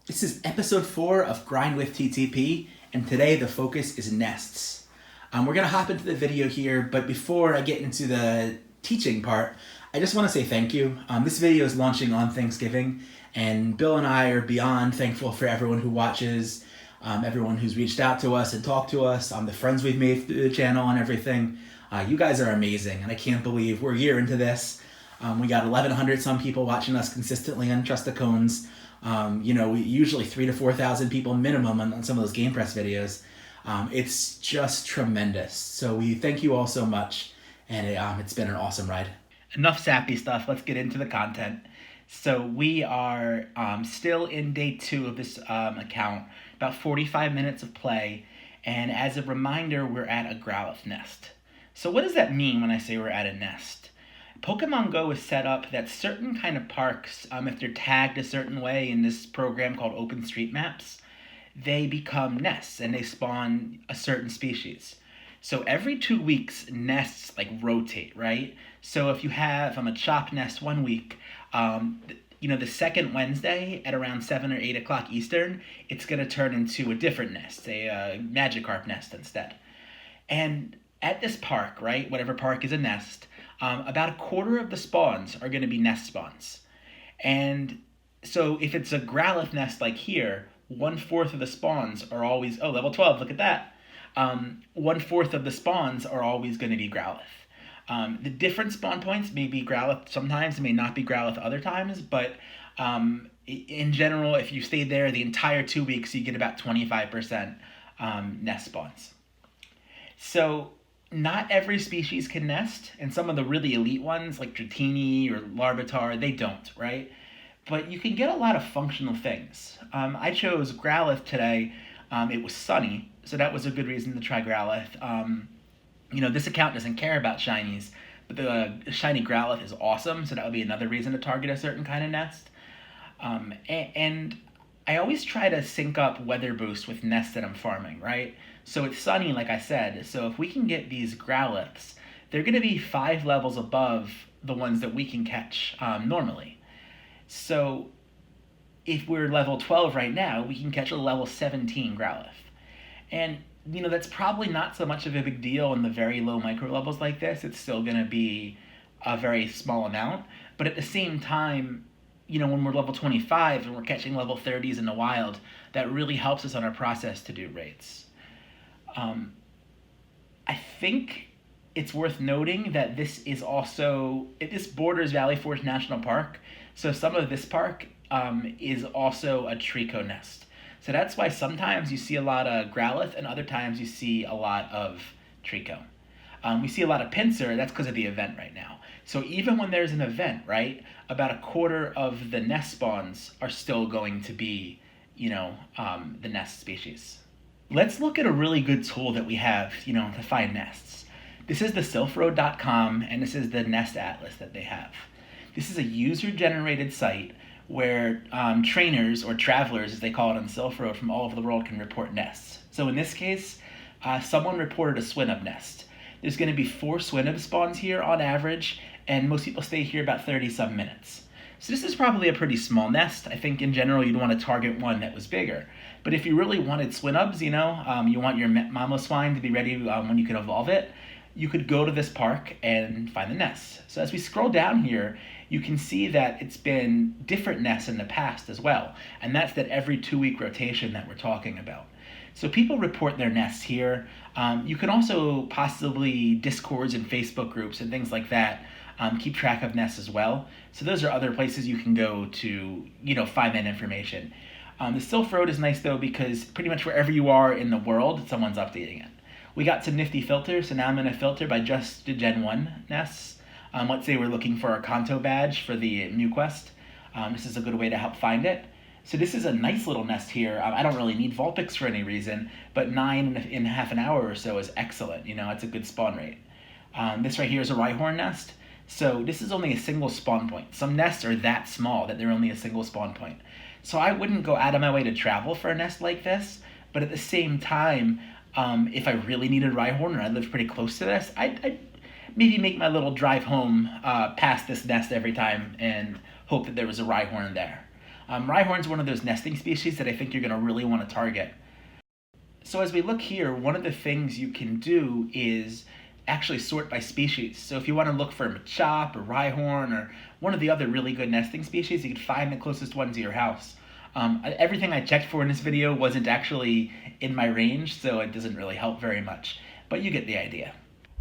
This is episode 4 of Grind with TTP, and today the focus is nests. We're going to hop into the video here, but before I get into the teaching part, I just want to say thank you. This video is launching on Thanksgiving, and Bill and I are beyond thankful for everyone who watches, everyone who's reached out to us and talked to us, the friends we've made through the channel and everything. You guys are amazing, and I can't believe we're a year into this. We got 1,100 some people watching us consistently on Trust the Cones. We usually 3,000 to 4,000 people minimum on some of those Game Press videos. It's just tremendous. So we thank you all so much, and it's been an awesome ride. Enough sappy stuff. Let's get into the content. So we are still in day 2 of this account, about 45 minutes of play, and as a reminder, we're at a Growlithe nest. So what does that mean when I say we're at a nest? Pokemon Go is set up that certain kind of parks, if they're tagged a certain way in this program called OpenStreetMaps, they become nests and they spawn a certain species. So every 2 weeks, nests rotate, right? So if you have a Chop nest 1 week, the second Wednesday at around 7 or 8 o'clock Eastern, it's going to turn into a different nest, a Magikarp nest instead. And at this park, right, whatever park is a nest, about a quarter of the spawns are going to be nest spawns. And so if it's a Growlithe nest like here, 1/4 of the spawns are always, level 12, look at that. 1/4 of the spawns are always going to be Growlithe. The different spawn points may be Growlithe sometimes, may not be Growlithe other times, but in general, if you stay there the entire 2 weeks, you get about 25% nest spawns. So not every species can nest, and some of the really elite ones, like Dratini or Larvitar, they don't, right? But you can get a lot of functional things. I chose Growlithe today. It was sunny, so that was a good reason to try Growlithe. This account doesn't care about shinies, but the shiny Growlithe is awesome, so that would be another reason to target a certain kind of nest. And I always try to sync up weather boost with nests that I'm farming, right? So it's sunny, like I said, so if we can get these Growlithes, they're going to be 5 levels above the ones that we can catch normally. So if we're level 12 right now, we can catch a level 17 Growlithe. And, that's probably not so much of a big deal in the very low micro levels like this. It's still going to be a very small amount. But at the same time, when we're level 25 and we're catching level 30s in the wild, that really helps us on our process to do rates. I think it's worth noting that this borders Valley Forge National Park, so some of this park is also a Trico nest. So that's why sometimes you see a lot of Growlithe and other times you see a lot of Trico. We see a lot of Pinsir, that's because of the event right now. So even when there's an event, right, about a quarter of the nest spawns are still going to be, the nest species. Let's look at a really good tool that we have, to find nests. This is the SilphRoad.com, and this is the Nest Atlas that they have. This is a user-generated site where trainers, or travelers as they call it on Silph Road, from all over the world can report nests. So in this case, someone reported a Swinub nest. There's going to be 4 Swinub spawns here on average, and most people stay here about 30-some minutes. So this is probably a pretty small nest. I think in general you'd want to target one that was bigger. But if you really wanted Swinubs, you want your Mamoswine to be ready when you can evolve it, you could go to this park and find the nests. So as we scroll down here, you can see that it's been different nests in the past as well. And that's that every 2-week rotation that we're talking about. So people report their nests here. You can also possibly Discords and Facebook groups and things like that keep track of nests as well. So those are other places you can go to, find that information. The Silph Road is nice though because pretty much wherever you are in the world, someone's updating it. We got some nifty filters, so now I'm going to filter by just the Gen 1 nests. Let's say we're looking for a Kanto badge for the Mew Quest. This is a good way to help find it. So this is a nice little nest here. I don't really need Vulpix for any reason, but 9 in half an hour or so is excellent. It's a good spawn rate. This right here is a Rhyhorn nest. So this is only a single spawn point. Some nests are that small that they're only a single spawn point. So I wouldn't go out of my way to travel for a nest like this, but at the same time, if I really needed Rhyhorn or I lived pretty close to this, I'd maybe make my little drive home past this nest every time and hope that there was a Rhyhorn there. Rhyhorn's one of those nesting species that I think you're going to really want to target. So as we look here, one of the things you can do is actually sort by species. So if you want to look for Machop or Rhyhorn or one of the other really good nesting species, you can find the closest one to your house. Everything I checked for in this video wasn't actually in my range, so it doesn't really help very much, but you get the idea.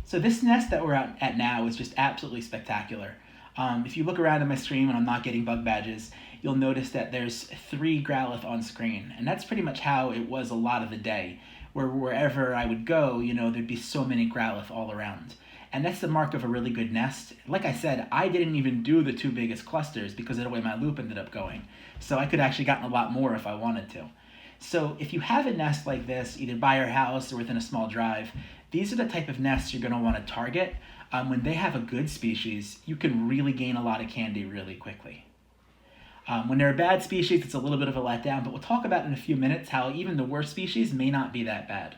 So this nest that we're at now is just absolutely spectacular. If you look around at my screen when I'm not getting bug badges, you'll notice that there's 3 Growlithe on screen, and that's pretty much how it was a lot of the day, where wherever I would go, there'd be so many Growlithe all around. And that's the mark of a really good nest. Like I said, I didn't even do the 2 biggest clusters because of the way my loop ended up going. So I could actually gotten a lot more if I wanted to. So if you have a nest like this, either by your house or within a small drive, these are the type of nests you're going to want to target. When they have a good species, you can really gain a lot of candy really quickly. When they're a bad species, it's a little bit of a letdown, but we'll talk about in a few minutes how even the worst species may not be that bad.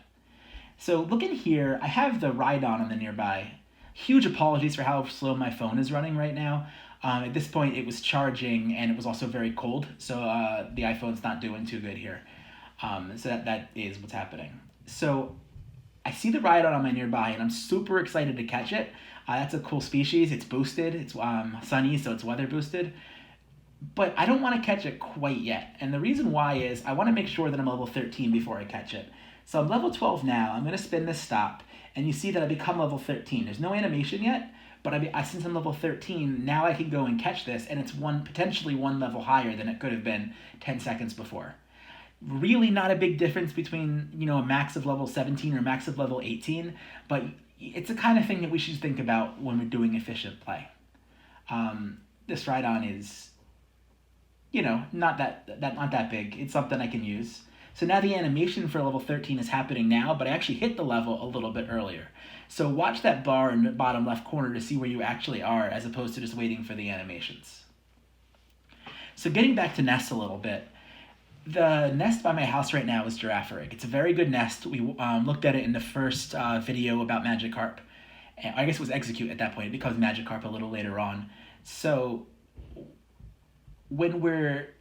So look in here, I have the Rhydon on the nearby. Huge apologies for how slow my phone is running right now. At this point, it was charging and it was also very cold, so the iPhone's not doing too good here. So that is what's happening. So I see the Rhydon on my nearby and I'm super excited to catch it. That's a cool species. It's boosted. It's sunny, so it's weather boosted. But I don't want to catch it quite yet. And the reason why is I want to make sure that I'm level 13 before I catch it. So I'm level 12 now. I'm going to spin this stop. And you see that I become level 13. There's no animation yet, but since I'm level 13, now I can go and catch this. And it's potentially one level higher than it could have been 10 seconds before. Really not a big difference between, a max of level 17 or max of level 18. But it's the kind of thing that we should think about when we're doing efficient play. This Rhydon is not that big. It's something I can use. So now the animation for level 13 is happening now, but I actually hit the level a little bit earlier. So watch that bar in the bottom left corner to see where you actually are, as opposed to just waiting for the animations. So getting back to nests a little bit, the nest by my house right now is Girafarig. It's a very good nest. We looked at it in the first video about Magikarp. I guess it was Execute at that point. It becomes Magikarp a little later on. So when we're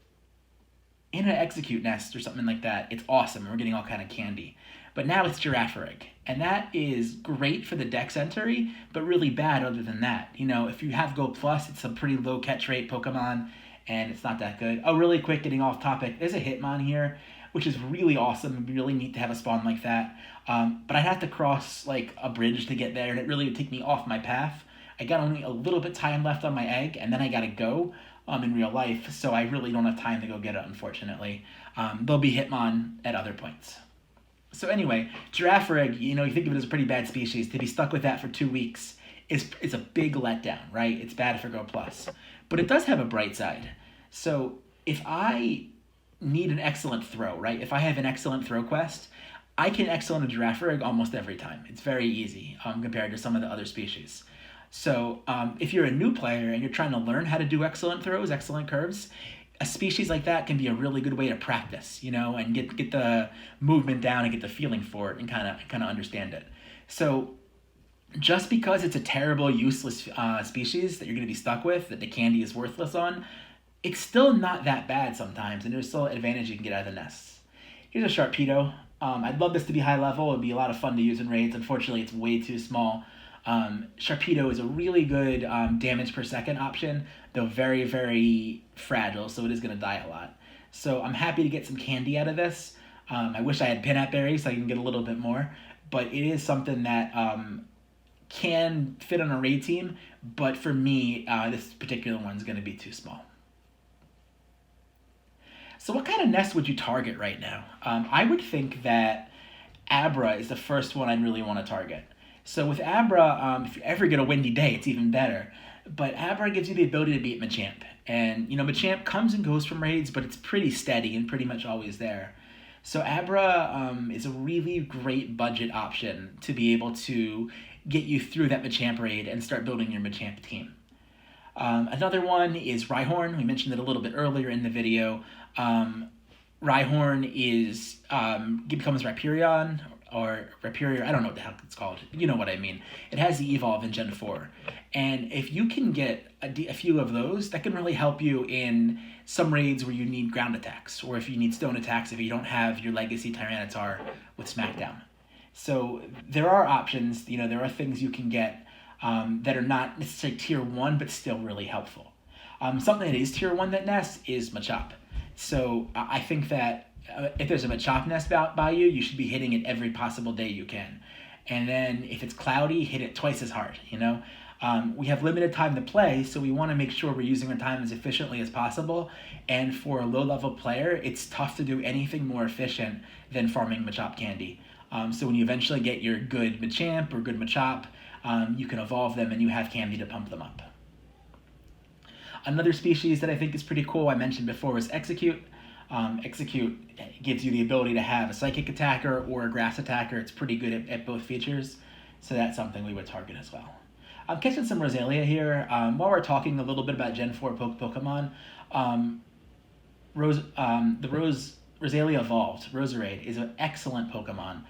in an Execute nest or something like that, it's awesome and we're getting all kind of candy. But now it's Girafarig, and that is great for the Dex entry, but really bad other than that. If you have Go Plus, it's a pretty low catch rate Pokemon, and it's not that good. Oh, really quick, getting off topic, there's a Hitmon here, which is really awesome. It'd be really neat to have a spawn like that. But I'd have to cross like a bridge to get there, and it really would take me off my path. I got only a little bit time left on my egg, and then I gotta go. In real life, so I really don't have time to go get it, unfortunately. There'll be Hitmon at other points. So anyway, Girafarig, you think of it as a pretty bad species. To be stuck with that for 2 weeks is a big letdown, right? It's bad for Go Plus. But it does have a bright side. So if I need an excellent throw, right? If I have an excellent throw quest, I can excellent a Girafarig almost every time. It's very easy compared to some of the other species. So if you're a new player and you're trying to learn how to do excellent throws, excellent curves, a species like that can be a really good way to practice, and get the movement down and get the feeling for it and kind of understand it. So just because it's a terrible, useless species that you're going to be stuck with, that the candy is worthless on, it's still not that bad sometimes, and there's still an advantage you can get out of the nests. Here's a Sharpedo. I'd love this to be high level. It'd be a lot of fun to use in raids. Unfortunately, it's way too small. Sharpedo is a really good damage per second option, though very, very fragile, so it is going to die a lot. So I'm happy to get some candy out of this. I wish I had Pinap Berries so I can get a little bit more, but it is something that can fit on a raid team, but for me, this particular one's going to be too small. So what kind of nest would you target right now? I would think that Abra is the first one I'd really want to target. So with Abra, if you ever get a windy day, it's even better. But Abra gives you the ability to beat Machamp. And, Machamp comes and goes from raids, but it's pretty steady and pretty much always there. So Abra is a really great budget option to be able to get you through that Machamp raid and start building your Machamp team. Another one is Rhyhorn. We mentioned it a little bit earlier in the video. Rhyhorn becomes Rhyperion, or Rapirior, I don't know what the heck it's called. You know what I mean. It has the Evolve in Gen 4. And if you can get a few of those, that can really help you in some raids where you need ground attacks, or if you need stone attacks if you don't have your Legacy Tyranitar with Smackdown. So there are options, there are things you can get that are not necessarily tier 1, but still really helpful. Something that is tier 1 that nests is Machop. So I think that if there's a Machop nest by you, you should be hitting it every possible day you can. And then if it's cloudy, hit it twice as hard, We have limited time to play, so we want to make sure we're using our time as efficiently as possible. And for a low-level player, it's tough to do anything more efficient than farming Machop candy. So when you eventually get your good Machamp or good Machop, you can evolve them and you have candy to pump them up. Another species that I think is pretty cool, I mentioned before, was Execute. Execute gives you the ability to have a Psychic attacker or a Grass attacker. It's pretty good at both features, so that's something we would target as well. I'm catching some Roselia here. While we're talking a little bit about Gen 4 Pokemon, the Roselia Evolved, Roserade, is an excellent Pokemon.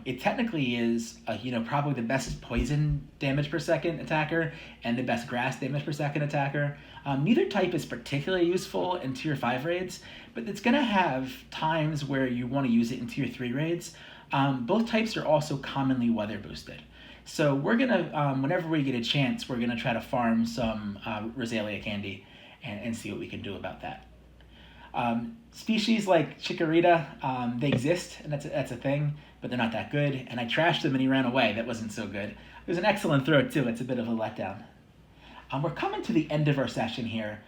It technically is, probably the best poison damage per second attacker and the best grass damage per second attacker. Neither type is particularly useful in tier 5 raids, but it's going to have times where you want to use it in tier 3 raids. Both types are also commonly weather boosted. So we're going to, whenever we get a chance, we're going to try to farm some Roselia candy and see what we can do about that. Species like Chikorita, they exist, and that's a thing, but they're not that good. And I trashed him and he ran away. That wasn't so good. It was an excellent throw too. It's a bit of a letdown. We're coming to the end of our session here.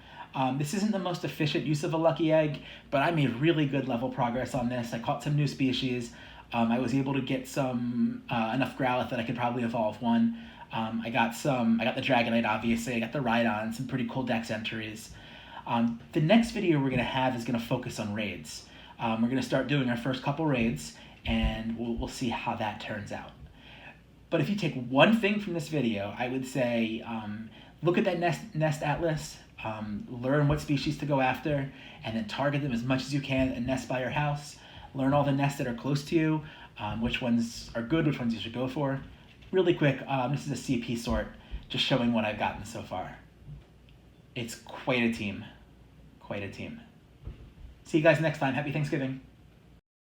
This isn't the most efficient use of a Lucky Egg, but I made really good level progress on this. I caught some new species. I was able to get some enough Growlithe that I could probably evolve one. I got the Dragonite, obviously. I got the Rhydon, some pretty cool dex entries. The next video we're going to have is going to focus on raids. We're going to start doing our first couple raids, and we'll see how that turns out. But if you take one thing from this video, I would say look at that Nest Atlas, learn what species to go after, and then target them as much as you can and nest by your house. Learn all the nests that are close to you, which ones are good, which ones you should go for. Really quick, this is a CP sort, just showing what I've gotten so far. It's quite a team. Quite a team. See you guys next time. Happy Thanksgiving.